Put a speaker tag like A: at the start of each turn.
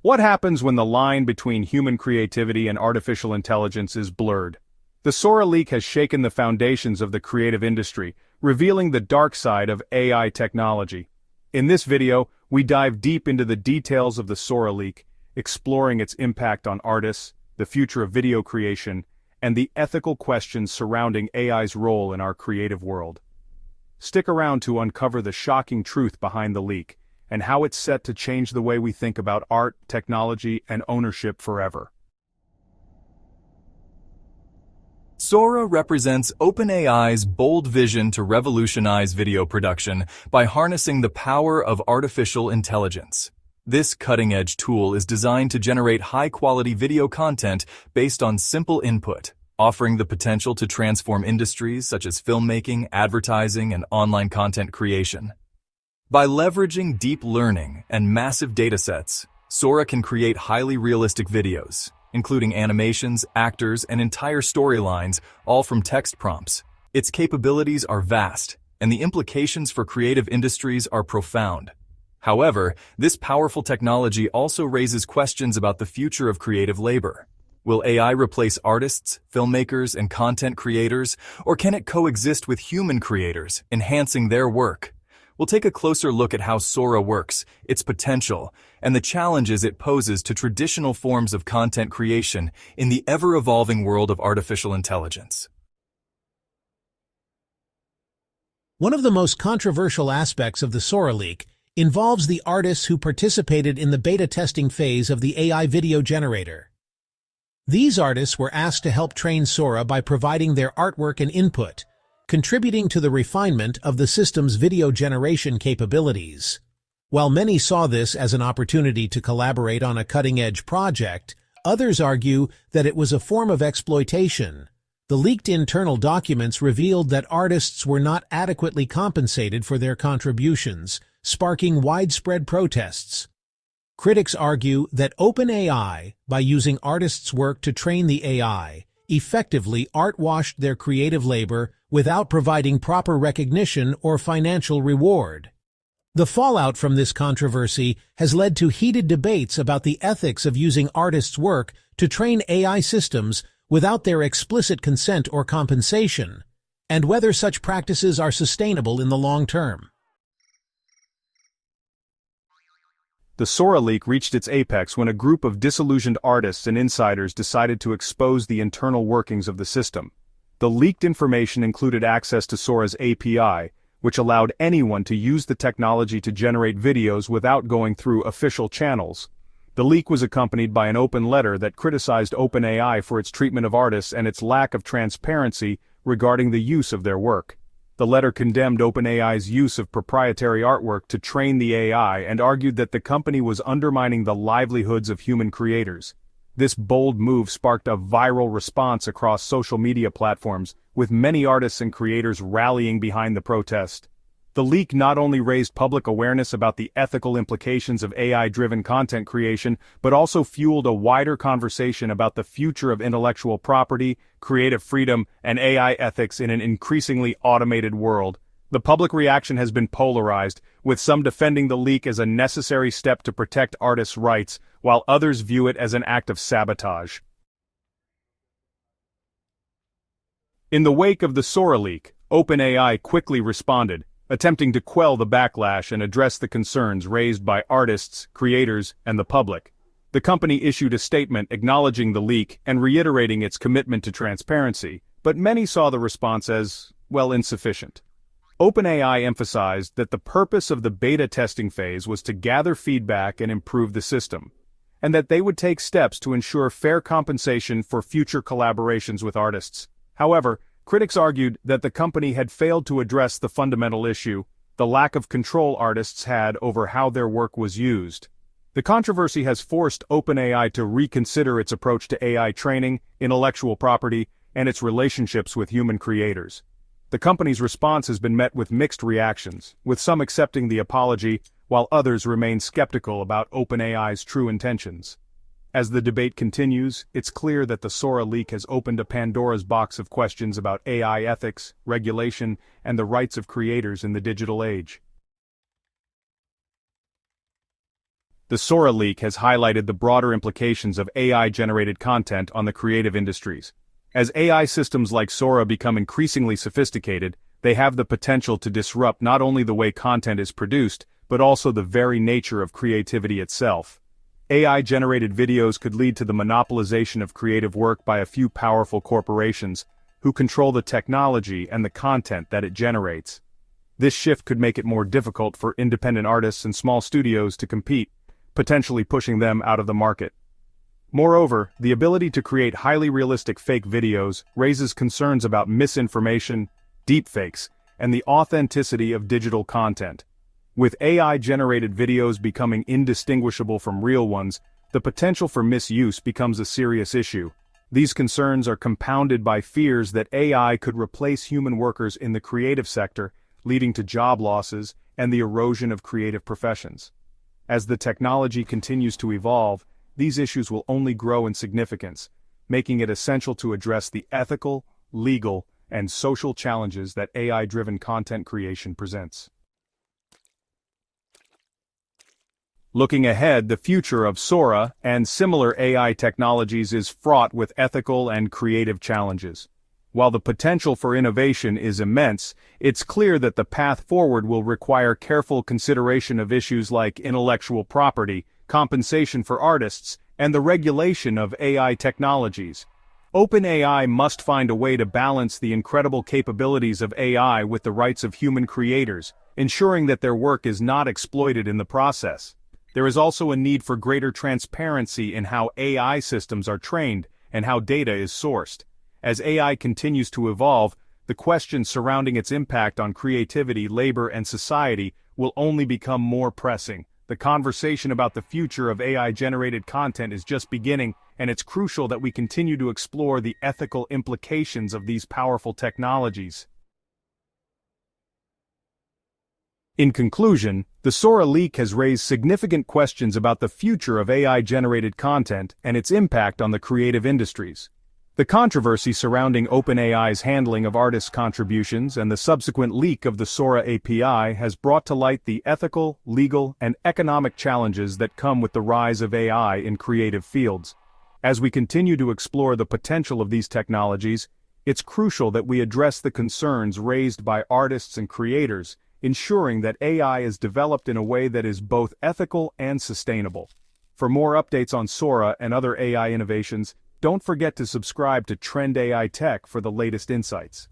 A: What happens when the line between human creativity and artificial intelligence is blurred? The Sora leak has shaken the foundations of the creative industry, revealing the dark side of AI technology. In this video, we dive deep into the details of the Sora leak, exploring its impact on artists, the future of video creation, and the ethical questions surrounding AI's role in our creative world. Stick around to uncover the shocking truth behind the leak, and how it's set to change the way we think about art, technology, and ownership forever.
B: Sora represents OpenAI's bold vision to revolutionize video production by harnessing the power of artificial intelligence. This cutting-edge tool is designed to generate high-quality video content based on simple input, offering the potential to transform industries such as filmmaking, advertising, and online content creation. By leveraging deep learning and massive datasets, Sora can create highly realistic videos, including animations, actors, and entire storylines, all from text prompts. Its capabilities are vast, and the implications for creative industries are profound. However, this powerful technology also raises questions about the future of creative labor. Will AI replace artists, filmmakers, and content creators, or can it coexist with human creators, enhancing their work? We'll take a closer look at how Sora works, its potential, and the challenges it poses to traditional forms of content creation in the ever-evolving world of artificial intelligence.
C: One of the most controversial aspects of the Sora leak involves the artists who participated in the beta testing phase of the AI video generator. These artists were asked to help train Sora by providing their artwork and input, contributing to the refinement of the system's video generation capabilities. While many saw this as an opportunity to collaborate on a cutting-edge project, others argue that it was a form of exploitation. The leaked internal documents revealed that artists were not adequately compensated for their contributions, sparking widespread protests. Critics argue that OpenAI, by using artists' work to train the AI, effectively art-washed their creative labor without providing proper recognition or financial reward. The fallout from this controversy has led to heated debates about the ethics of using artists' work to train AI systems without their explicit consent or compensation, and whether such practices are sustainable in the long term.
A: The Sora leak reached its apex when a group of disillusioned artists and insiders decided to expose the internal workings of the system. The leaked information included access to Sora's API, which allowed anyone to use the technology to generate videos without going through official channels. The leak was accompanied by an open letter that criticized OpenAI for its treatment of artists and its lack of transparency regarding the use of their work. The letter condemned OpenAI's use of proprietary artwork to train the AI and argued that the company was undermining the livelihoods of human creators. This bold move sparked a viral response across social media platforms, with many artists and creators rallying behind the protest. The leak not only raised public awareness about the ethical implications of AI-driven content creation, but also fueled a wider conversation about the future of intellectual property, creative freedom, and AI ethics in an increasingly automated world. The public reaction has been polarized, with some defending the leak as a necessary step to protect artists' rights, while others view it as an act of sabotage. In the wake of the Sora leak, OpenAI quickly responded, attempting to quell the backlash and address the concerns raised by artists, creators, and the public. The company issued a statement acknowledging the leak and reiterating its commitment to transparency, but many saw the response as, well, insufficient. OpenAI emphasized that the purpose of the beta testing phase was to gather feedback and improve the system, and that they would take steps to ensure fair compensation for future collaborations with artists. However, critics argued that the company had failed to address the fundamental issue, the lack of control artists had over how their work was used. The controversy has forced OpenAI to reconsider its approach to AI training, intellectual property, and its relationships with human creators. The company's response has been met with mixed reactions, with some accepting the apology, while others remain skeptical about OpenAI's true intentions. As the debate continues, it's clear that the Sora leak has opened a Pandora's box of questions about AI ethics, regulation, and the rights of creators in the digital age. The Sora leak has highlighted the broader implications of AI-generated content on the creative industries. As AI systems like Sora become increasingly sophisticated, they have the potential to disrupt not only the way content is produced, but also the very nature of creativity itself. AI-generated videos could lead to the monopolization of creative work by a few powerful corporations, who control the technology and the content that it generates. This shift could make it more difficult for independent artists and small studios to compete, potentially pushing them out of the market. Moreover, the ability to create highly realistic fake videos raises concerns about misinformation, deepfakes, and the authenticity of digital content. With AI-generated videos becoming indistinguishable from real ones, the potential for misuse becomes a serious issue. These concerns are compounded by fears that AI could replace human workers in the creative sector, leading to job losses and the erosion of creative professions. As the technology continues to evolve, these issues will only grow in significance, making it essential to address the ethical, legal, and social challenges that AI-driven content creation presents. Looking ahead, the future of Sora and similar AI technologies is fraught with ethical and creative challenges. While the potential for innovation is immense, it's clear that the path forward will require careful consideration of issues like intellectual property, compensation for artists, and the regulation of AI technologies. OpenAI must find a way to balance the incredible capabilities of AI with the rights of human creators, ensuring that their work is not exploited in the process. There is also a need for greater transparency in how AI systems are trained and how data is sourced. As AI continues to evolve, the questions surrounding its impact on creativity, labor, and society will only become more pressing. The conversation about the future of AI-generated content is just beginning, and it's crucial that we continue to explore the ethical implications of these powerful technologies. In conclusion, the Sora leak has raised significant questions about the future of AI-generated content and its impact on the creative industries. The controversy surrounding OpenAI's handling of artists' contributions and the subsequent leak of the Sora API has brought to light the ethical, legal, and economic challenges that come with the rise of AI in creative fields. As we continue to explore the potential of these technologies, it's crucial that we address the concerns raised by artists and creators, ensuring that AI is developed in a way that is both ethical and sustainable. For more updates on Sora and other AI innovations, don't forget to subscribe to Trend AI Tech for the latest insights.